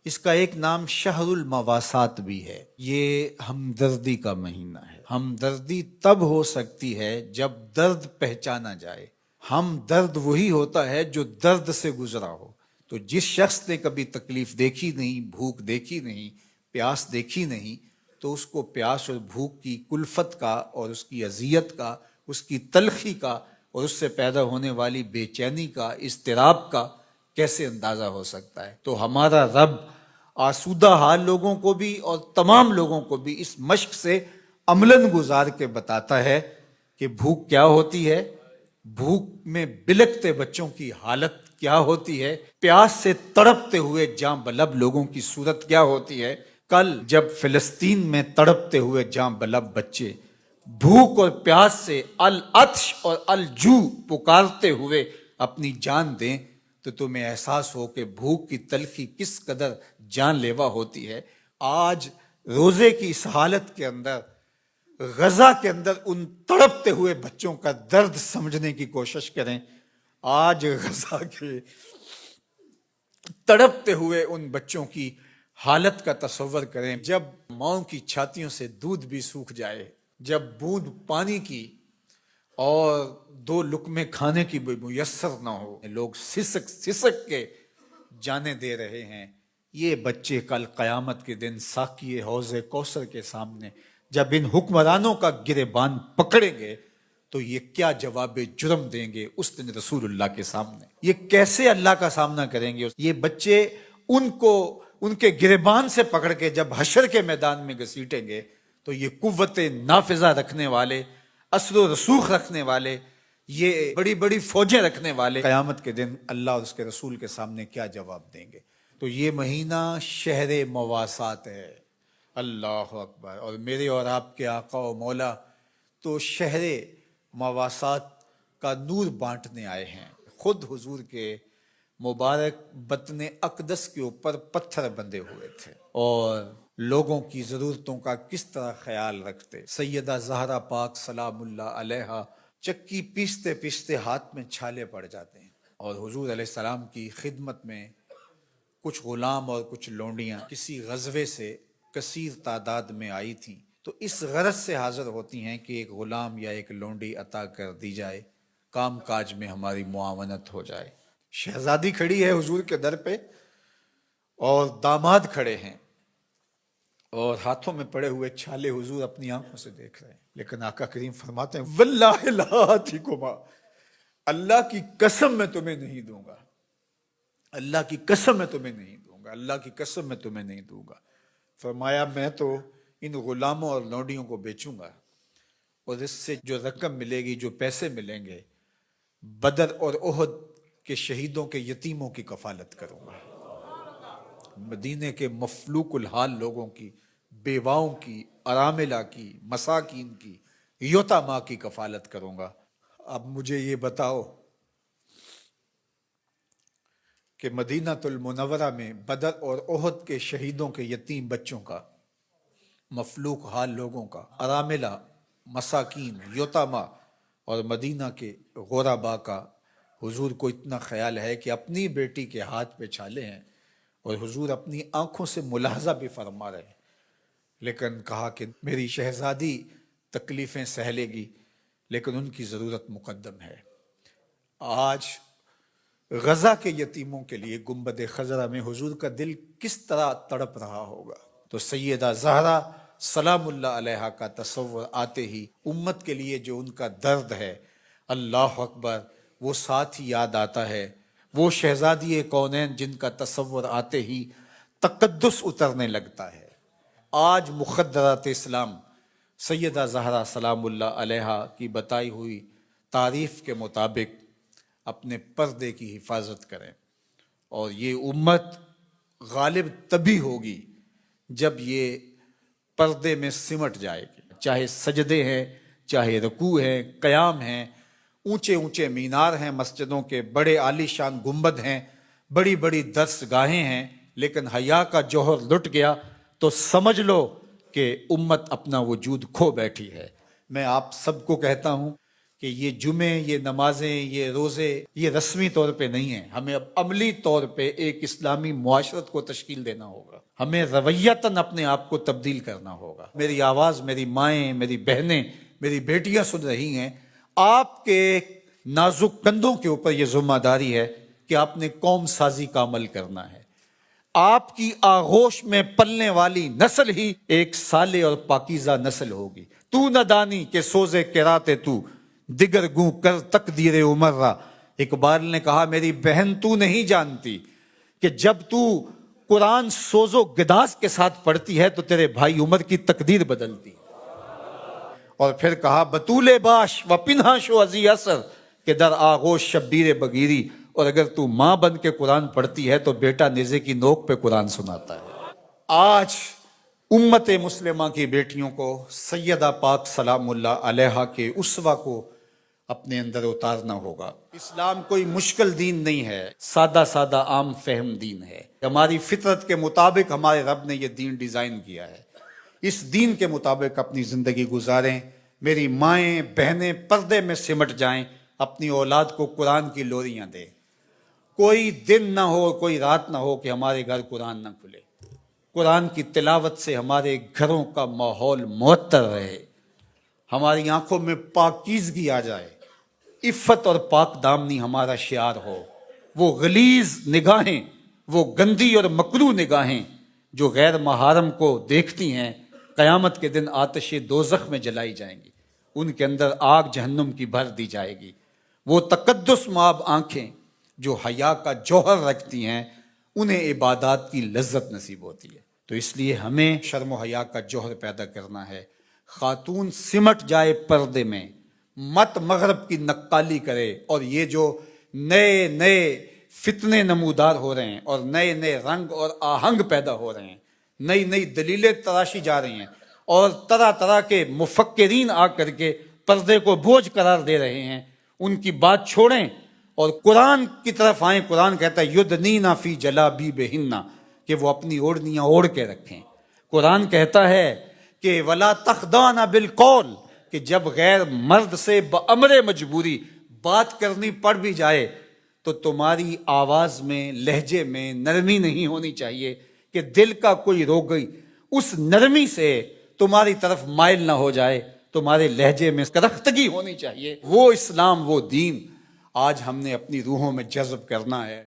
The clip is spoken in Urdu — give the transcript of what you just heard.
اس کا ایک نام شہر المواسات بھی ہے۔ یہ ہمدردی کا مہینہ ہے۔ ہمدردی تب ہو سکتی ہے جب درد پہچانا جائے۔ ہم درد وہی ہوتا ہے جو درد سے گزرا ہو۔ تو جس شخص نے کبھی تکلیف دیکھی نہیں، بھوک دیکھی نہیں، پیاس دیکھی نہیں، تو اس کو پیاس اور بھوک کی کلفت کا اور اس کی اذیت کا، اس کی تلخی کا اور اس سے پیدا ہونے والی بے چینی کا، اضطراب کا کیسے اندازہ ہو سکتا ہے۔ تو ہمارا رب آسودہ حال لوگوں کو بھی اور تمام لوگوں کو بھی اس مشق سے عملاً گزار کے بتاتا ہے کہ بھوک کیا ہوتی ہے، بھوک میں بلکتے بچوں کی حالت کیا ہوتی ہے، پیاس سے تڑپتے ہوئے جاں بلب لوگوں کی صورت کیا ہوتی ہے۔ کل جب فلسطین میں تڑپتے ہوئے جاں بلب بچے بھوک اور پیاس سے العطش اور الجوع پکارتے ہوئے اپنی جان دیں تو تمہیں احساس ہو کہ بھوک کی تلخی کس قدر جان لیوا ہوتی ہے۔ آج روزے کی اس حالت کے اندر، غزہ کے اندر ان تڑپتے ہوئے بچوں کا درد سمجھنے کی کوشش کریں۔ آج غزہ کے تڑپتے ہوئے ان بچوں کی حالت کا تصور کریں، جب ماؤں کی چھاتیوں سے دودھ بھی سوکھ جائے، جب بوند پانی کی اور دو لقمے کھانے کی بھی میسر نہ ہو، لوگ سسک سسک کے جانے دے رہے ہیں۔ یہ بچے کل قیامت کے دن ساقی حوض کوثر کے سامنے جب ان حکمرانوں کا گریبان پکڑیں گے تو یہ کیا جواب جرم دیں گے اس دن رسول اللہ کے سامنے؟ یہ کیسے اللہ کا سامنا کریں گے؟ یہ بچے ان کو ان کے گریبان سے پکڑ کے جب حشر کے میدان میں گھسیٹیں گے تو یہ قوت نافذہ رکھنے والے، اثر و رسوخ رکھنے والے، یہ بڑی بڑی فوجیں رکھنے والے قیامت کے دن اللہ اور اس کے رسول کے سامنے کیا جواب دیں گے؟ تو یہ مہینہ شہر مواسات ہے۔ اللہ اکبر۔ اور میرے اور آپ کے آقا و مولا تو شہر مواسات کا نور بانٹنے آئے ہیں۔ خود حضور کے مبارک بطن اقدس کے اوپر پتھر بندھے ہوئے تھے اور لوگوں کی ضرورتوں کا کس طرح خیال رکھتے۔ سیدہ زہرا پاک سلام اللہ علیہا چکی پیستے پیستے ہاتھ میں چھالے پڑ جاتے ہیں، اور حضور علیہ السلام کی خدمت میں کچھ غلام اور کچھ لونڈیاں کسی غزوے سے کثیر تعداد میں آئی تھیں، تو اس غرض سے حاضر ہوتی ہیں کہ ایک غلام یا ایک لونڈی عطا کر دی جائے، کام کاج میں ہماری معاونت ہو جائے۔ شہزادی کھڑی ہے حضور کے در پہ اور داماد کھڑے ہیں، اور ہاتھوں میں پڑے ہوئے چھالے حضور اپنی آنکھوں سے دیکھ رہے ہیں، لیکن آقا کریم فرماتے ہیں واللہ لا آتیکما، اللہ کی قسم میں تمہیں نہیں دوں گا، اللہ کی قسم میں تمہیں نہیں دوں گا، اللہ کی قسم میں تمہیں نہیں دوں گا۔ فرمایا میں تو ان غلاموں اور لونڈیوں کو بیچوں گا، اور اس سے جو رقم ملے گی، جو پیسے ملیں گے، بدر اور احد کے شہیدوں کے یتیموں کی کفالت کروں گا، مدینے کے مفلوق الحال لوگوں کی، بیواؤں کی، اراملہ کی، مساکین کی، یتاما کی کفالت کروں گا۔ اب مجھے یہ بتاؤ کہ مدینہ المنورہ میں بدر اور احد کے شہیدوں کے یتیم بچوں کا، مفلوق حال لوگوں کا، اراملہ، مساکین، یتامہ اور مدینہ کے غربا کا حضور کو اتنا خیال ہے کہ اپنی بیٹی کے ہاتھ پہ چھالے ہیں، اور حضور اپنی آنکھوں سے ملاحظہ بھی فرما رہے ہیں، لیکن کہا کہ میری شہزادی تکلیفیں سہ لے گی لیکن ان کی ضرورت مقدم ہے۔ آج غزہ کے یتیموں کے لیے گنبد خضرا میں حضور کا دل کس طرح تڑپ رہا ہوگا۔ تو سیدہ زہرا سلام اللہ علیہا کا تصور آتے ہی امت کے لیے جو ان کا درد ہے، اللہ اکبر، وہ ساتھ ہی یاد آتا ہے۔ وہ شہزادی کونین جن کا تصور آتے ہی تقدس اترنے لگتا ہے۔ آج مخدرات اسلام سیدہ زہرا سلام اللہ علیہا کی بتائی ہوئی تعریف کے مطابق اپنے پردے کی حفاظت کریں، اور یہ امت غالب تبھی ہوگی جب یہ پردے میں سمٹ جائے گی، چاہے سجدے ہیں، چاہے رکوع ہیں، قیام ہیں، اونچے اونچے مینار ہیں مسجدوں کے، بڑے عالی شان گنبد ہیں، بڑی بڑی درس گاہیں ہیں، لیکن حیا کا جوہر لٹ گیا تو سمجھ لو کہ امت اپنا وجود کھو بیٹھی ہے۔ میں آپ سب کو کہتا ہوں کہ یہ جمعے، یہ نمازیں، یہ روزے یہ رسمی طور پہ نہیں ہیں، ہمیں اب عملی طور پہ ایک اسلامی معاشرت کو تشکیل دینا ہوگا، ہمیں رویتاً اپنے آپ کو تبدیل کرنا ہوگا۔ میری آواز میری مائیں، میری بہنیں، میری بیٹیاں سن رہی ہیں، آپ کے نازک کندھوں کے اوپر یہ ذمہ داری ہے کہ آپ نے قوم سازی کا عمل کرنا ہے۔ آپ کی آغوش میں پلنے والی نسل ہی ایک صالح اور پاکیزہ نسل ہوگی۔ تو نہ دانی کہ سوزے کراتے تو دیگر گوں کر تقدیر عمر را۔ اقبال نے کہا میری بہن تو نہیں جانتی کہ جب تو قرآن سوز و گداز کے ساتھ پڑھتی ہے تو تیرے بھائی عمر کی تقدیر بدلتی ہے۔ اور پھر کہا بطول باش و پنہا شو ازی اثر کہ در آغوش شبیر بگیری، اور اگر تو ماں بن کے قرآن پڑھتی ہے تو بیٹا نیزے کی نوک پہ قرآن سناتا ہے۔ آج امت مسلمہ کی بیٹیوں کو سیدہ پاک سلام اللہ علیہا کے اسوہ کو اپنے اندر اتارنا ہوگا۔ اسلام کوئی مشکل دین نہیں ہے، سادہ سادہ عام فہم دین ہے۔ ہماری فطرت کے مطابق ہمارے رب نے یہ دین ڈیزائن کیا ہے، اس دین کے مطابق اپنی زندگی گزاریں۔ میری مائیں بہنیں پردے میں سمٹ جائیں، اپنی اولاد کو قرآن کی لوریاں دیں۔ کوئی دن نہ ہو، کوئی رات نہ ہو کہ ہمارے گھر قرآن نہ کھلے۔ قرآن کی تلاوت سے ہمارے گھروں کا ماحول معطر رہے، ہماری آنکھوں میں پاکیزگی آ جائے، عفت اور پاک دامنی ہمارا شعار ہو۔ وہ غلیظ نگاہیں، وہ گندی اور مکروہ نگاہیں جو غیر محارم کو دیکھتی ہیں، قیامت کے دن آتش دوزخ میں جلائی جائیں گی، ان کے اندر آگ جہنم کی بھر دی جائے گی۔ وہ تقدس مآب آنکھیں جو حیا کا جوہر رکھتی ہیں، انہیں عبادات کی لذت نصیب ہوتی ہے۔ تو اس لیے ہمیں شرم و حیا کا جوہر پیدا کرنا ہے۔ خاتون سمٹ جائے پردے میں، مت مغرب کی نقالی کرے، اور یہ جو نئے نئے فتنے نمودار ہو رہے ہیں اور نئے نئے رنگ اور آہنگ پیدا ہو رہے ہیں، نئی نئی دلیلیں تراشی جا رہی ہیں، اور طرح طرح کے مفکرین آ کر کے پردے کو بوجھ قرار دے رہے ہیں، ان کی بات چھوڑیں اور قرآن کی طرف آئیں۔ قرآن کہتا ہے یدنینا فی جلابیبہن، کہ وہ اپنی اوڑھنیاں اوڑھ کے رکھیں۔ قرآن کہتا ہے کہ ولا تخضعن بالقول، کہ جب غیر مرد سے بامر مجبوری بات کرنی پڑ بھی جائے تو تمہاری آواز میں، لہجے میں نرمی نہیں ہونی چاہیے کہ دل کا کوئی روگئی اس نرمی سے تمہاری طرف مائل نہ ہو جائے، تمہارے لہجے میں کرختگی ہونی چاہیے۔ وہ اسلام، وہ دین آج ہم نے اپنی روحوں میں جذب کرنا ہے۔